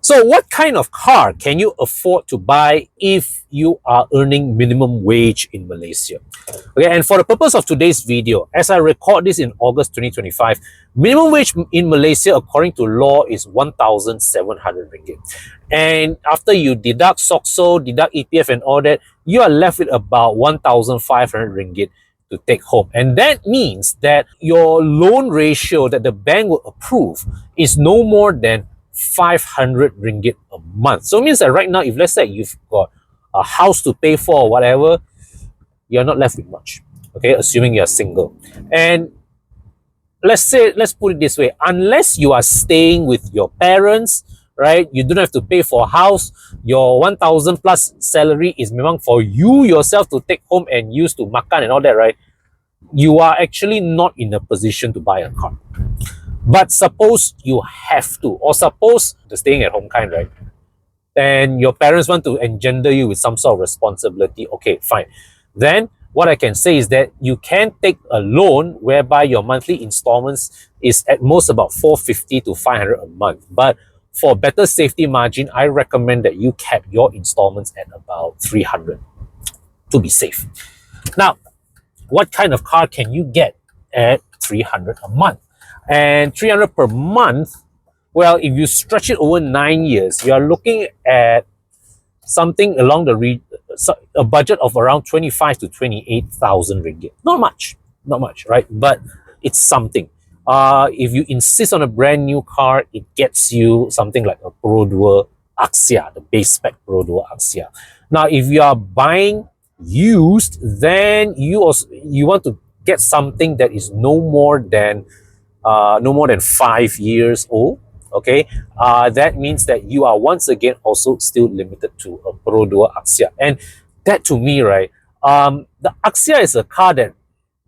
So what kind of car can you afford to buy if you are earning minimum wage in Malaysia? Okay, and for the purpose of today's video, as I record this in August 2025, minimum wage in Malaysia according to law is 1,700 ringgit. And after you deduct SOCSO, deduct EPF and all that, you are left with about 1,500 ringgit to take home. And that means that your loan ratio that the bank will approve is no more than 500 ringgit a month. So it means that right now, if let's say you've got a house to pay for or whatever, you're not left with much. Okay, assuming you're single. And let's put it this way, unless you are staying with your parents, right, you don't have to pay for a house, your 1,000 plus salary is memang for you yourself to take home and use to makan and all that, right, you are actually not in a position to buy a car. But suppose you have to, or suppose the staying at home kind, right? And your parents want to engender you with some sort of responsibility, okay, fine. Then what I can say is that you can take a loan whereby your monthly installments is at most about 450 to 500 a month. But for better safety margin, I recommend that you cap your installments at about 300 to be safe. Now, what kind of car can you get at 300 a month? And 300 per month, well, if you stretch it over 9 years, you are looking at something along the a budget of around 25 to 28,000 ringgit. Not much, right? But it's something. If you insist on a brand new car, it gets you something like a Pro Duo Axia, the base spec Pro Duo Axia. Now, if you are buying used, then you want to get something that is no more than 5 years old. Okay, that means that you are once again also still limited to a Pro Duo Axia. And that to me, right, the Axia is a car that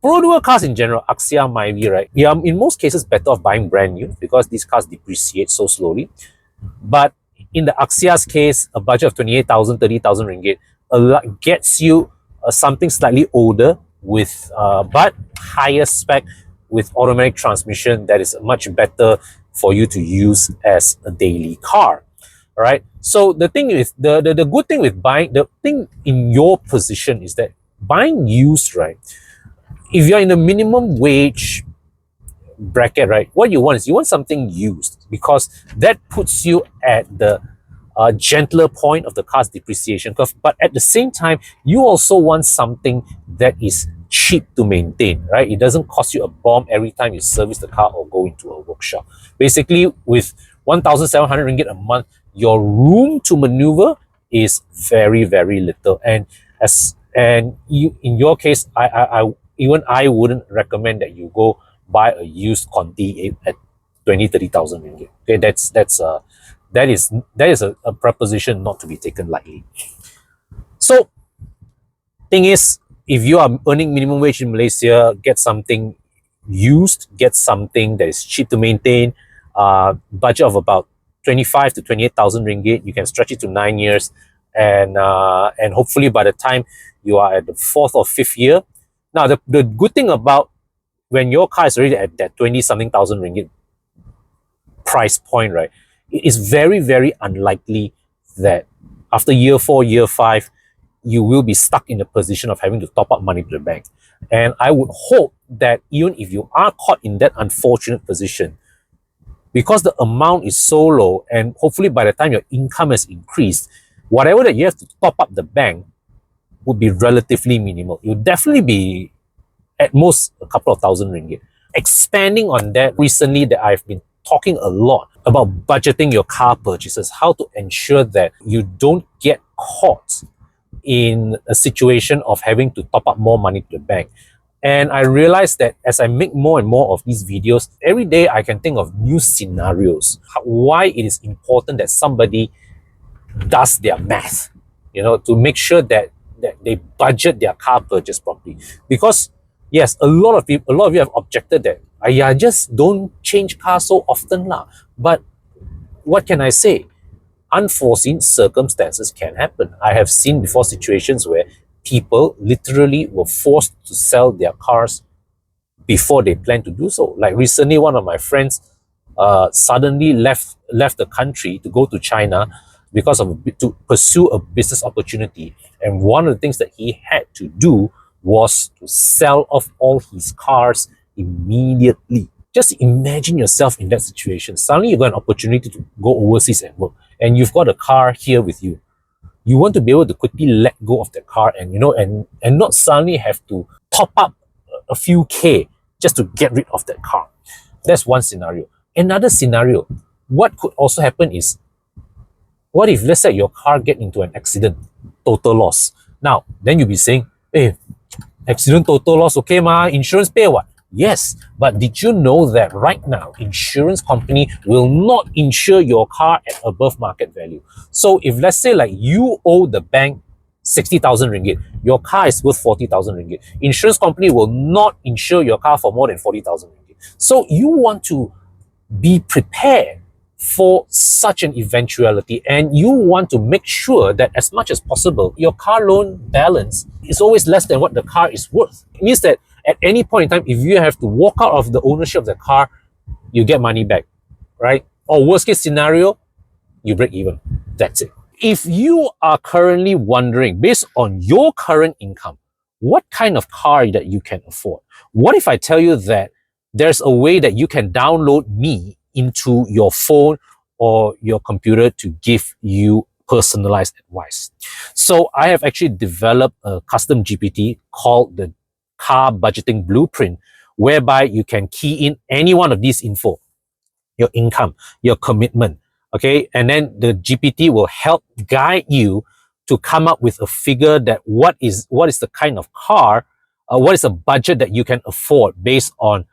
Pro Duo cars in general, Axia might be, right, yeah, in most cases better off buying brand new because these cars depreciate so slowly. But in the Axia's case, a budget of 28,000, 30,000 ringgit gets you something slightly older with but higher spec with automatic transmission that is much better for you to use as a daily car. All right. So the thing is, the good thing with buying, the thing in your position is that buying used, right, if you're in the minimum wage bracket, right, what you want is you want something used because that puts you at the gentler point of the car's depreciation curve. But at the same time, you also want something that is cheap to maintain, right? It doesn't cost you a bomb every time you service the car or go into a workshop. Basically, with 1,700 ringgit a month, your room to maneuver is very, very little. And you, in your case, I wouldn't recommend that you go buy a used Conti at 20,000-30,000 ringgit. Okay, that is a proposition not to be taken lightly. So, thing is, if you are earning minimum wage in Malaysia, get something used, get something that is cheap to maintain, budget of about 25 to 28,000 ringgit. You can stretch it to 9 years, and hopefully by the time you are at the 4th or 5th year. Now, the good thing about when your car is already at that 20-something thousand ringgit price point, right, it is very, very unlikely that after year 4, year 5, you will be stuck in a position of having to top up money to the bank. And I would hope that even if you are caught in that unfortunate position, because the amount is so low, and hopefully by the time your income has increased, whatever that you have to top up the bank would be relatively minimal. It would definitely be at most a couple of thousand ringgit. Expanding on that, recently that I've been talking a lot about budgeting your car purchases, how to ensure that you don't get caught in a situation of having to top up more money to the bank. And I realized that as I make more and more of these videos, every day I can think of new scenarios, why it is important that somebody does their math, to make sure that they budget their car purchase properly. Because yes, a lot of you have objected that I just don't change cars so often lah. But what can I say? Unforeseen circumstances can happen. I have seen before situations where people literally were forced to sell their cars before they planned to do so. Like recently, one of my friends suddenly left left the country to go to China because of to pursue a business opportunity. And one of the things that he had to do was to sell off all his cars immediately. Just imagine yourself in that situation. Suddenly you got an opportunity to go overseas and work, and you've got a car here with you. You want to be able to quickly let go of that car, and and not suddenly have to top up a few K just to get rid of that car. That's one scenario. Another scenario, what could also happen is, what if, let's say, your car get into an accident, total loss? Now, then you'll be saying, hey, accident total loss, okay ma, insurance pay what? Yes, but did you know that right now, insurance company will not insure your car at above market value? So if, let's say, like, you owe the bank 60,000 ringgit, your car is worth 40,000 ringgit. Insurance company will not insure your car for more than 40,000 ringgit. So you want to be prepared for such an eventuality, and you want to make sure that as much as possible your car loan balance is always less than what the car is worth. It means that at any point in time, if you have to walk out of the ownership of the car, you get money back, right? Or worst case scenario, you break even. That's it. If you are currently wondering, based on your current income, what kind of car that you can afford, what if I tell you that there's a way that you can download me into your phone or your computer to give you personalized advice? So I have actually developed a custom GPT called the Car Budgeting Blueprint, whereby you can key in any one of these info, your income, your commitment, okay? And then the GPT will help guide you to come up with a figure that what is the kind of car, what is a budget that you can afford based on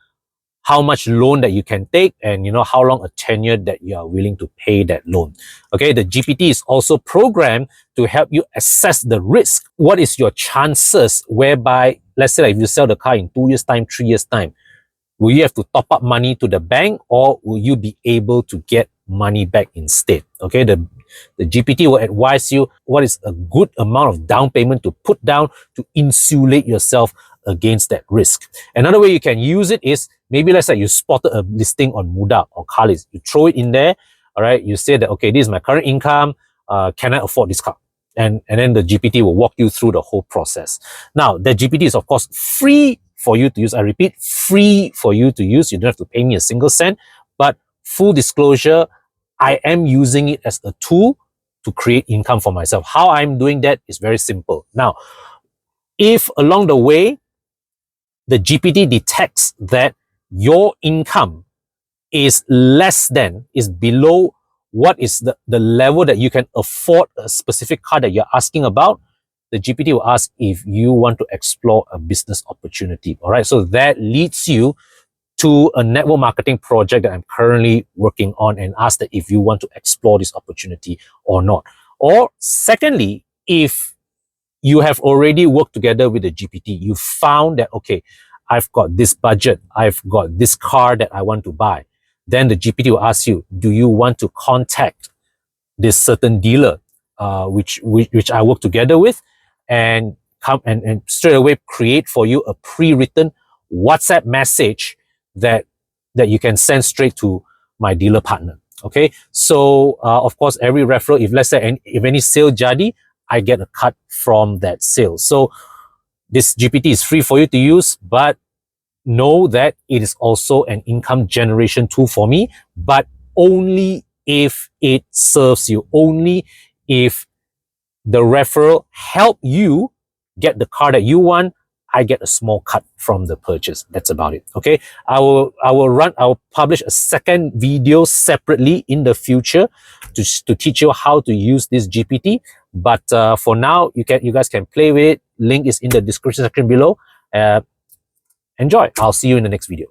how much loan that you can take, and how long a tenure that you are willing to pay that loan. Okay, the GPT is also programmed to help you assess the risk. What is your chances whereby, let's say, if you sell the car in 2 years time, 3 years time, will you have to top up money to the bank, or will you be able to get money back instead? Okay, the GPT will advise you what is a good amount of down payment to put down to insulate yourself against that risk. Another way you can use it is, maybe let's say you spotted a listing on Muda or Carlist. You throw it in there, all right? You say that, okay, this is my current income. Can I afford this car? And then the GPT will walk you through the whole process. Now, the GPT is, of course, free for you to use. I repeat, free for you to use. You don't have to pay me a single cent. But full disclosure, I am using it as a tool to create income for myself. How I'm doing that is very simple. Now, if along the way, the GPT detects that your income is below what is the level that you can afford a specific car that you're asking about, the GPT will ask if you want to explore a business opportunity. All right, so that leads you to a network marketing project that I'm currently working on, and ask that if you want to explore this opportunity or not. Or secondly, if you have already worked together with the GPT, you found that, okay, I've got this budget, I've got this car that I want to buy, then the GPT will ask you, do you want to contact this certain dealer, which I work together with, and come and straight away create for you a pre-written WhatsApp message that you can send straight to my dealer partner. Okay, so of course, every referral, if let's say if any sale jadi, I get a cut from that sale. So this GPT is free for you to use, but know that it is also an income generation tool for me, but only if it serves you, only if the referral help you get the car that you want. I get a small cut from the purchase. That's about it. Okay, I will publish a second video separately in the future to teach you how to use this GPT. But for now, you guys can play with it. Link is in the description section below. Enjoy. I'll see you in the next video.